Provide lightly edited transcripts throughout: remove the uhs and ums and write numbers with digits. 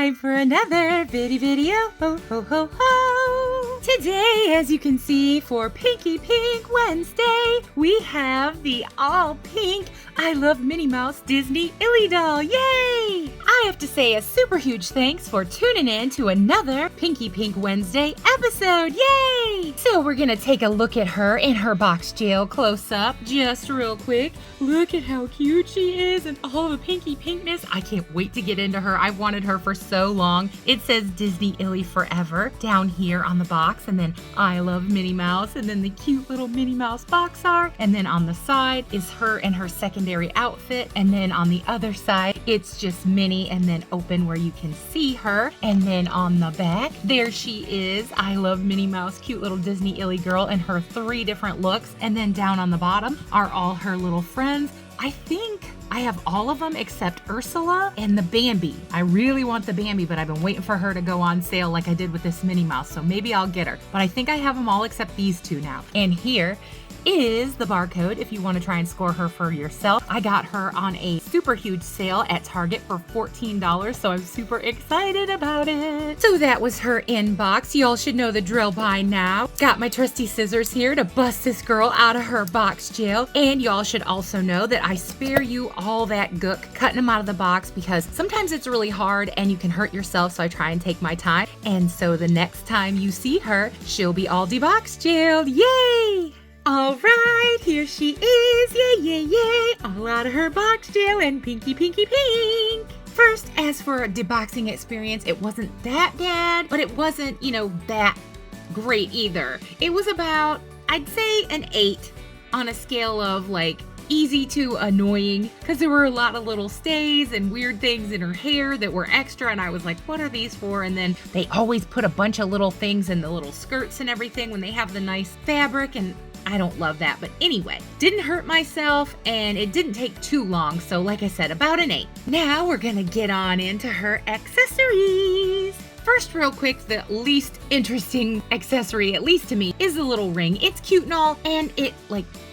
time for another video. Ho, ho, ho, ho. Today, as you can see, for Pinky Pink Wednesday, we have the all-pink I Love Minnie Mouse Disney ily doll. Yay! I have to say a super huge thanks for tuning in to another Pinky Pink Wednesday episode. Yay! So we're gonna take a look at her in her box jail close up, just real quick. Look at how cute she is and all the pinky pinkness. I can't wait to get into her. I've wanted her for so long. It says Disney ily Forever down here on the box, and then I Love Minnie Mouse, and then the cute little Minnie Mouse box art, and then on the side is her in her secondary outfit, and then on the other side it's just Minnie and then open where you can see her, and then on the back there she is, I Love Minnie Mouse, cute little Disney ily girl in her 3 different looks, and then down on the bottom are all her little friends. I think I have all of them except Ursula and the Bambi. I really want the Bambi, but I've been waiting for her to go on sale like I did with this Minnie Mouse, so maybe I'll get her. But I think I have them all except these 2 now. And here is the barcode if you want to try and score her for yourself. I got her on a super huge sale at Target for $14, so I'm super excited about it. So that was her inbox. Y'all should know the drill by now. Got my trusty scissors here to bust this girl out of her box jail. And y'all should also know that I spare you all that gook cutting them out of the box because sometimes it's really hard and you can hurt yourself, so I try and take my time. And so the next time you see her, she'll be all debox jailed. Yay! All right, here she is, yay, yay, yay, all out of her box jail and pinky, pinky, pink. First, as for a deboxing experience, it wasn't that bad, but it wasn't, that great either. It was about, I'd say an 8 on a scale of easy to annoying, because there were a lot of little stays and weird things in her hair that were extra, and I was like, what are these for? And then they always put a bunch of little things in the little skirts and everything when they have the nice fabric, and I don't love that. But anyway, didn't hurt myself and it didn't take too long. So like I said, about an 8. Now we're gonna get on into her accessories. First, real quick, the least interesting accessory, at least to me, is the little ring. It's cute and all, and it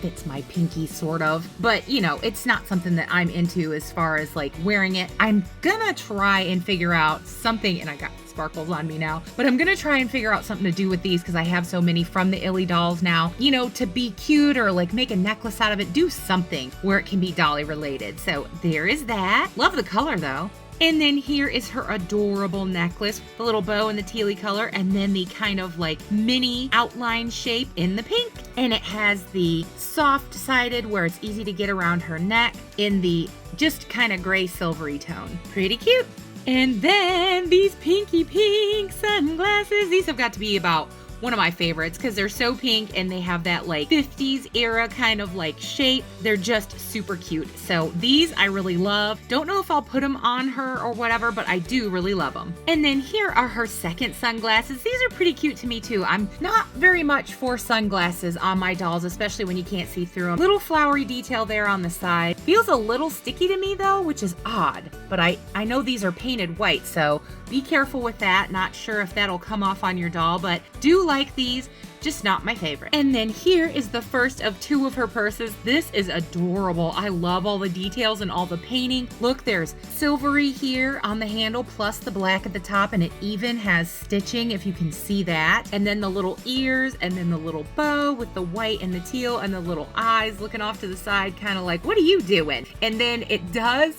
fits my pinky sort of, but it's not something that I'm into as far as wearing it. I'm gonna try and figure out something, and I got sparkles on me now, but I'm gonna try and figure out something to do with these because I have so many from the ily dolls now, to be cute or make a necklace out of it, do something where it can be dolly related. So there is that. Love the color though. And then here is her adorable necklace, the little bow in the tealy color, and then the kind of mini outline shape in the pink. And it has the soft-sided where it's easy to get around her neck in the just kind of gray silvery tone. Pretty cute. And then these pinky pink sunglasses. These have got to be about one of my favorites because they're so pink and they have that 50s era kind of shape. They're just super cute. So these I really love. Don't know if I'll put them on her or whatever, but I do really love them. And then here are her second sunglasses. These are pretty cute to me too. I'm not very much for sunglasses on my dolls, especially when you can't see through them. Little flowery detail there on the side. Feels a little sticky to me though, which is odd, but I know these are painted white, so be careful with that. Not sure if that'll come off on your doll, but do like these, just not my favorite. And then here is the first of 2 of her purses. This is adorable. I love all the details and all the painting. Look, there's silvery here on the handle plus the black at the top, and it even has stitching if you can see that. And then the little ears, and then the little bow with the white and the teal, and the little eyes looking off to the side, kind of what are you doing? And then it does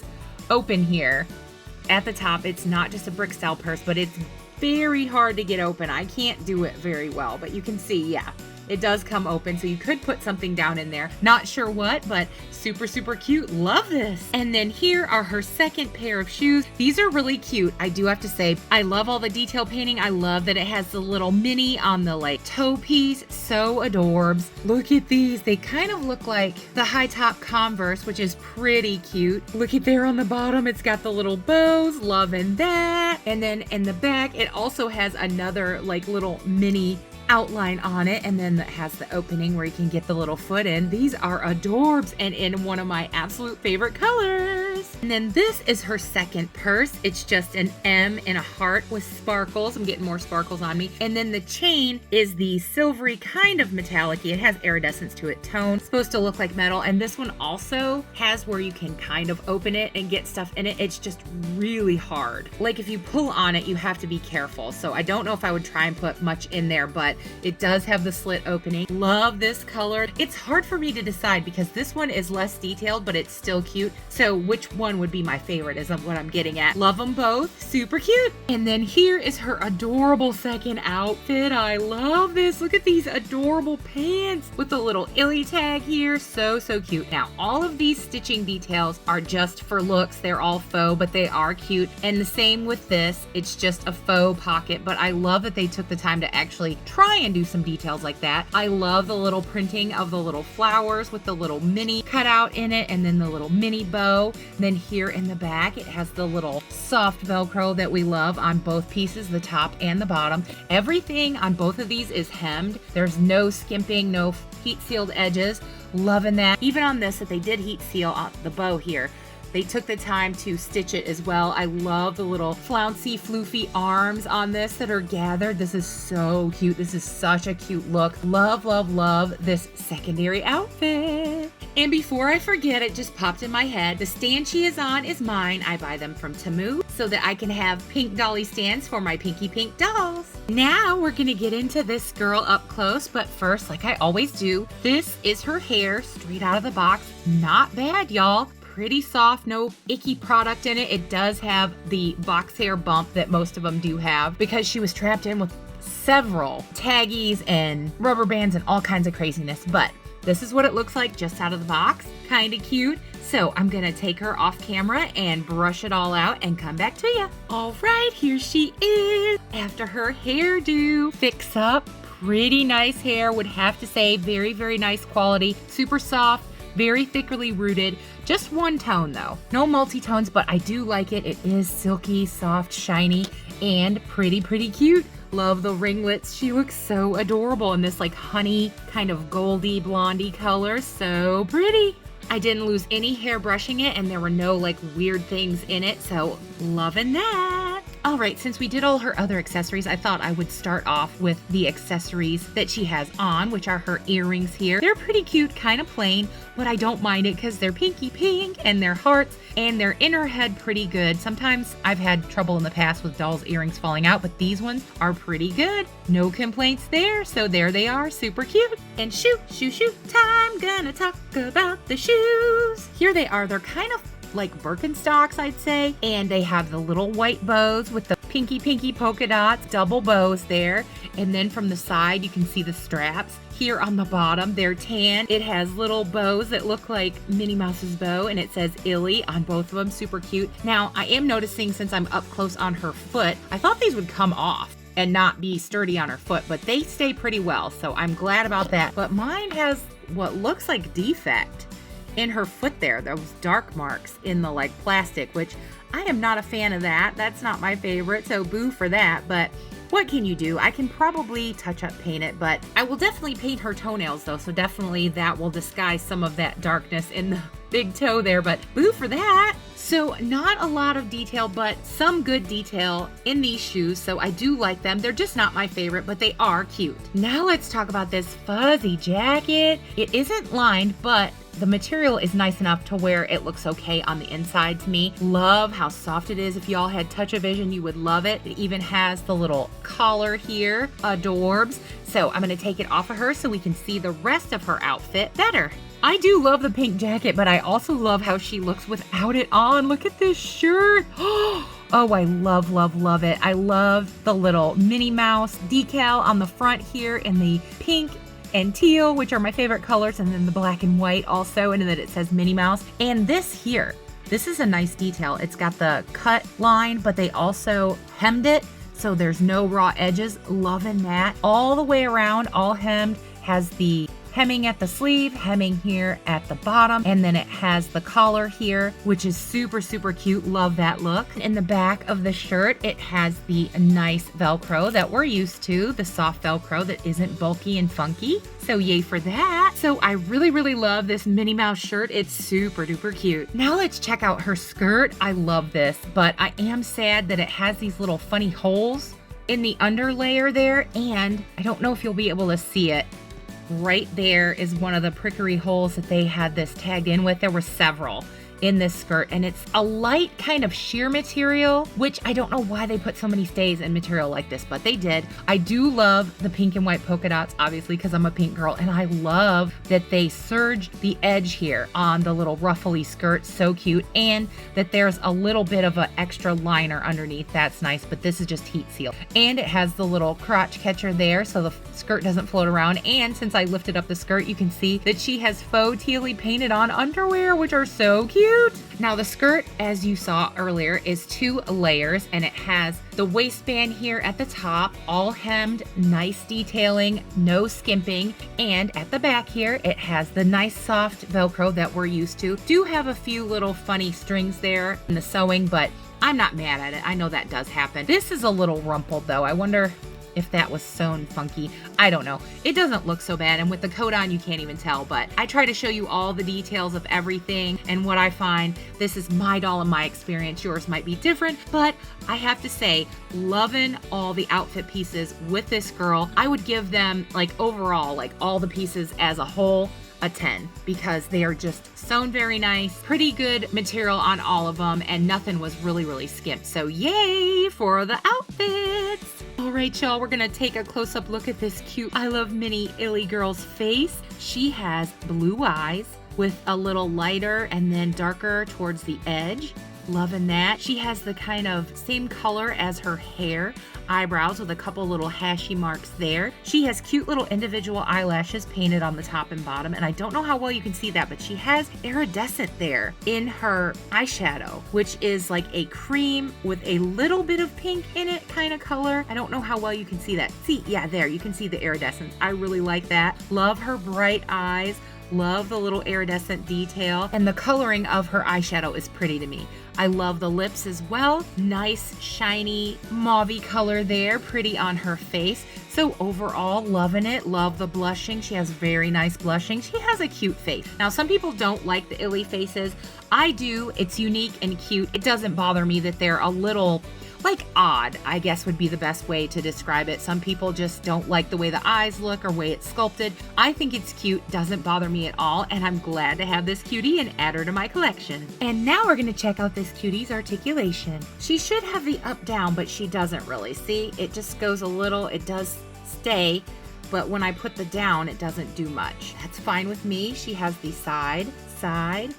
open here at the top. It's not just a brick style purse, but it's very hard to get open. I can't do it very well, but you can see, yeah, it does come open, so you could put something down in there. Not sure what, but super, super cute. Love this. And then here are her second pair of shoes. These are really cute. I do have to say, I love all the detail painting. I love that it has the little Minnie on the toe piece. So adorbs. Look at these. They kind of look like the high top Converse, which is pretty cute. Look at there on the bottom. It's got the little bows. Loving that. And then in the back, it also has another little mini outline on it, and then it has the opening where you can get the little foot in. These are adorbs and in one of my absolute favorite colors. And then this is her second purse. It's just an M and a heart with sparkles. I'm getting more sparkles on me. And then the chain is the silvery kind of metallic-y. It has iridescence to it, tone. It's supposed to look like metal. And this one also has where you can kind of open it and get stuff in it. It's just really hard. Like if you pull on it, you have to be careful. So I don't know if I would try and put much in there, but it does have the slit opening. Love this color. It's hard for me to decide because this one is less detailed, but it's still cute. So which one would be my favorite is what I'm getting at. Love them both. Super cute. And then here is her adorable second outfit. I love this. Look at these adorable pants with the little ily tag here. So cute. Now, all of these stitching details are just for looks. They're all faux, but they are cute. And the same with this. It's just a faux pocket, but I love that they took the time to actually try and do some details like that. I love the little printing of the little flowers with the little Minnie cut out in it, and then the little Minnie bow. And then here in the back, it has the little soft Velcro that we love on both pieces, the top and the bottom. Everything on both of these is hemmed. There's no skimping, no heat sealed edges. Loving that. Even on this, that they did heat seal on the bow here, they took the time to stitch it as well. I love the little flouncy, floofy arms on this that are gathered. This is so cute. This is such a cute look. Love, love, love this secondary outfit. And before I forget, it just popped in my head. The stand she is on is mine. I buy them from Temu so that I can have pink dolly stands for my Pinky Pink dolls. Now we're gonna get into this girl up close, but first, like I always do, this is her hair straight out of the box. Not bad, y'all. Pretty soft, no icky product in it. It does have the box hair bump that most of them do have because she was trapped in with several taggies and rubber bands and all kinds of craziness. But this is what it looks like just out of the box. Kind of cute. So I'm gonna take her off camera and brush it all out and come back to you. All right, here she is after her hairdo. Fix up, pretty nice hair. Would have to say very, very nice quality. Super soft. Very thickly rooted, just one tone though. No multi-tones, but I do like it. It is silky, soft, shiny, and pretty cute. Love the ringlets. She looks so adorable in this like honey kind of goldy blondie color. So pretty. I didn't lose any hair brushing it, and there were no like weird things in it, so loving that. All right, since we did all her other accessories, I thought I would start off with the accessories that she has on, which are her earrings here. They're pretty cute, kind of plain, but I don't mind it because they're pinky pink and they're hearts and they're in her head pretty good. Sometimes I've had trouble in the past with dolls' earrings falling out, but these ones are pretty good. No complaints there, so there they are, super cute. And shoe time, gonna talk about the shoes. Here they are, they're kind of like Birkenstocks, I'd say, and they have the little white bows with the pinky polka dots, double bows there, and then from the side you can see the straps. Here on the bottom, they're tan. It has little bows that look like Minnie Mouse's bow, and it says ily on both of them. Super cute. Now, I am noticing since I'm up close on her foot, I thought these would come off and not be sturdy on her foot, but they stay pretty well, so I'm glad about that. But mine has what looks like defect in her foot there, those dark marks in the like plastic, which I am not a fan of that. That's not my favorite, so boo for that. But what can you do? I can probably touch up paint it, but I will definitely paint her toenails though, so definitely that will disguise some of that darkness in the big toe there, but boo for that. So not a lot of detail, but some good detail in these shoes, so I do like them. They're just not my favorite, but they are cute. Now let's talk about this fuzzy jacket. It isn't lined, but the material is nice enough to where it looks okay on the inside to me. Love how soft it is. If y'all had touch-o-vision, you would love it. It even has the little collar here. Adorbs. So I'm going to take it off of her so we can see the rest of her outfit better. I do love the pink jacket, but I also love how she looks without it on. Look at this shirt. Oh, I love, love, love it. I love the little Minnie Mouse decal on the front here in the pink and teal, which are my favorite colors, and then the black and white also, and then it says Minnie Mouse. And this here, this is a nice detail. It's got the cut line, but they also hemmed it, so there's no raw edges. Loving that. All the way around, all hemmed, has the hemming at the sleeve, hemming here at the bottom, and then it has the collar here, which is super, super cute. Love that look. In the back of the shirt, it has the nice Velcro that we're used to, the soft Velcro that isn't bulky and funky. So yay for that. So I really, really love this Minnie Mouse shirt. It's super duper cute. Now let's check out her skirt. I love this, but I am sad that it has these little funny holes in the under layer there, and I don't know if you'll be able to see it. Right there is one of the prickery holes that they had this tagged in with. There were several in this skirt, and it's a light kind of sheer material, which I don't know why they put so many stays in material like this, but they did. I do love the pink and white polka dots, obviously, because I'm a pink girl, and I love that they serged the edge here on the little ruffly skirt. So cute. And that there's a little bit of an extra liner underneath. That's nice, but this is just heat sealed. And it has the little crotch catcher there, so the skirt doesn't float around. And since I lifted up the skirt, you can see that she has faux tealy painted on underwear, which are so cute. Now the skirt, as you saw earlier, is 2 layers, and it has the waistband here at the top, all hemmed, nice detailing, no skimping, and at the back here it has the nice soft Velcro that we're used to. Do have a few little funny strings there in the sewing, but I'm not mad at it. I know that does happen. This is a little rumpled though. I wonder if that was sewn funky. I don't know. It doesn't look so bad, and with the coat on you can't even tell, but I try to show you all the details of everything and what I find. This is my doll and my experience. Yours might be different, but I have to say, loving all the outfit pieces with this girl. I would give them, like, overall, like all the pieces as a whole, a 10, because they are just sewn very nice, pretty good material on all of them, and nothing was really skimped. So yay for the outfits. All right, y'all, we're gonna take a close-up look at this cute I Love Minnie ily girl's face. She has blue eyes with a little lighter and then darker towards the edge. Loving that. She has the kind of same color as her hair, eyebrows with a couple little hashy marks there. She has cute little individual eyelashes painted on the top and bottom, and I don't know how well you can see that, but she has iridescent there in her eyeshadow, which is like a cream with a little bit of pink in it kind of color. I don't know how well you can see that. See, yeah, there, you can see the iridescence. I really like that. Love her bright eyes. Love the little iridescent detail, and the coloring of her eyeshadow is pretty to me. I love the lips as well. Nice, shiny, mauve-y color there, pretty on her face. So overall, loving it. Love the blushing. She has very nice blushing. She has a cute face. Now, some people don't like the ily faces. I do. It's unique and cute. It doesn't bother me that they're a little, like, odd, I guess would be the best way to describe it. Some people just don't like the way the eyes look or way it's sculpted. I think it's cute, doesn't bother me at all, and I'm glad to have this cutie and add her to my collection. And now we're gonna check out this cutie's articulation. She should have the up-down, but she doesn't really. See, it just goes a little, it does stay, but when I put the down, it doesn't do much. That's fine with me. She has the side,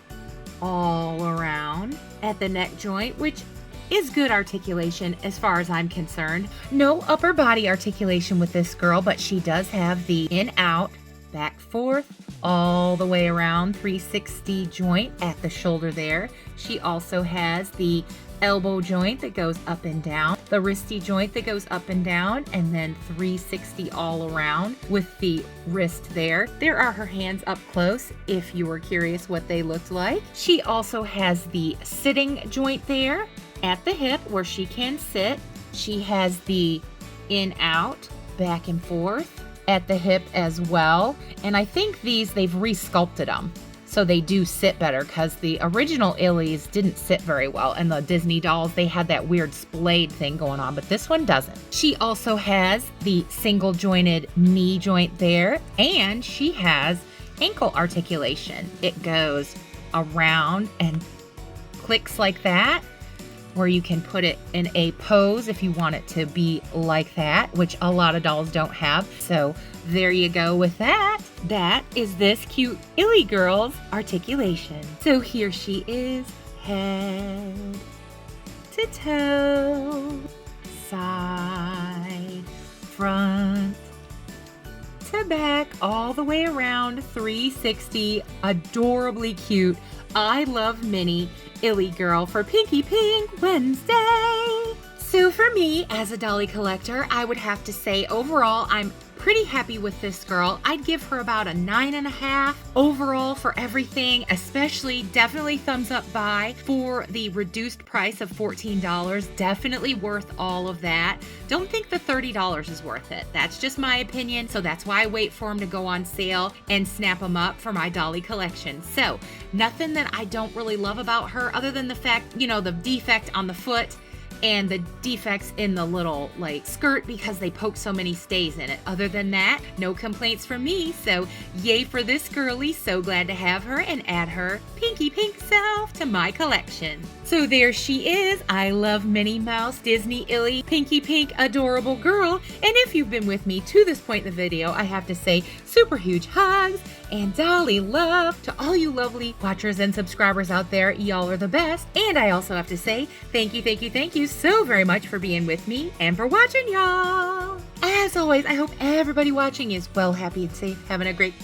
all around at the neck joint, which is good articulation as far as I'm concerned. No upper body articulation with this girl, but she does have the in, out, back, forth, all the way around 360 joint at the shoulder there. She also has the elbow joint that goes up and down, the wristy joint that goes up and down, and then 360 all around with the wrist there. There are her hands up close if you were curious what they looked like. She also has the sitting joint there at the hip where she can sit. She has the in, out, back and forth at the hip as well. And I think they've re-sculpted them so they do sit better, because the original illies didn't sit very well, and the Disney dolls, they had that weird splayed thing going on, but this one doesn't. She also has the single jointed knee joint there, and she has ankle articulation. It goes around and clicks like that, where you can put it in a pose if you want it to be like that, which a lot of dolls don't have. So there you go with that. That is this cute ily girl's articulation. So here she is, head to toe, side, front to back, all the way around 360. Adorably cute. I Love Minnie ily girl for Pinky Pink Wednesday. So for me, as a dolly collector, I would have to say overall I'm pretty happy with this girl. I'd give her about a 9.5 overall for everything, especially definitely thumbs up buy for the reduced price of $14. Definitely worth all of that. Don't think the $30 is worth it. That's just my opinion, so that's why I wait for them to go on sale and snap them up for my dolly collection. So nothing that I don't really love about her other than the fact, the defect on the foot and the defects in the little skirt because they poke so many stays in it. Other than that, no complaints from me. So yay for this girly. So glad to have her and add her pinky pink self to my collection. So there she is. I love Minnie Mouse, Disney ily, pinky pink, adorable girl. And if you've been with me to this point in the video, I have to say super huge hugs and dolly love to all you lovely watchers and subscribers out there. Y'all are the best. And I also have to say thank you so very much for being with me and for watching, y'all. As always, I hope everybody watching is well, happy, and safe, having a great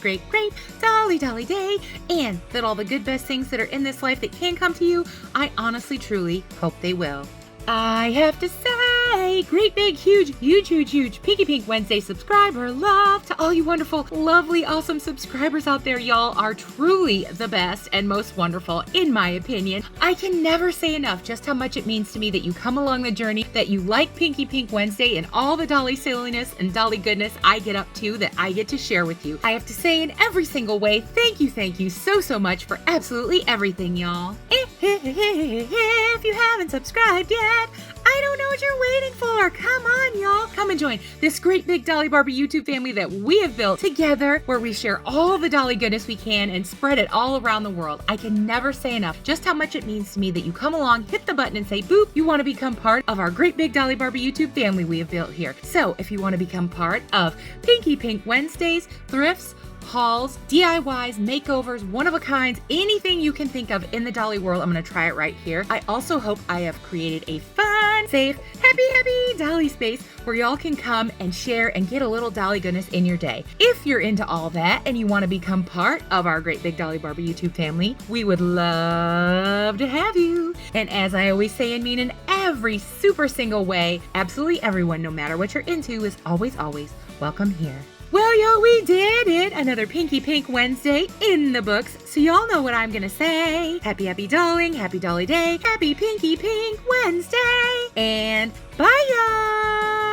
dolly day, and that all the good best things that are in this life that can come to you, I honestly truly hope they will. I have to say, great big huge Pinky Pink Wednesday subscriber love to all you wonderful, lovely, awesome subscribers out there. Y'all are truly the best and most wonderful, in my opinion. I can never say enough just how much it means to me that you come along the journey, that you like Pinky Pink Wednesday and all the dolly silliness and dolly goodness I get up to that I get to share with you. I have to say in every single way, thank you so much for absolutely everything, y'all. If you haven't subscribed yet, I don't know what you're waiting for. Come on, y'all. Come and join this great big Dolly Barbie YouTube family that we have built together, where we share all the dolly goodness we can and spread it all around the world. I can never say enough just how much it means to me that you come along, hit the button, and say, boop, you want to become part of our great big Dolly Barbie YouTube family we have built here. So if you want to become part of Pinky Pink Wednesdays, thrifts, hauls, DIYs, makeovers, one-of-a-kinds, anything you can think of in the dolly world, I'm going to try it right here. I also hope I have created a fun, safe, happy dolly space where y'all can come and share and get a little dolly goodness in your day. If you're into all that and you want to become part of our great big Dolly Barbie YouTube family, we would love to have you. And as I always say and mean in every super single way, absolutely everyone, no matter what you're into, is always welcome here. Well, y'all, we did it! Another Pinky Pink Wednesday in the books, so y'all know what I'm gonna say. Happy dolling, happy dolly day, happy Pinky Pink Wednesday, and bye, y'all!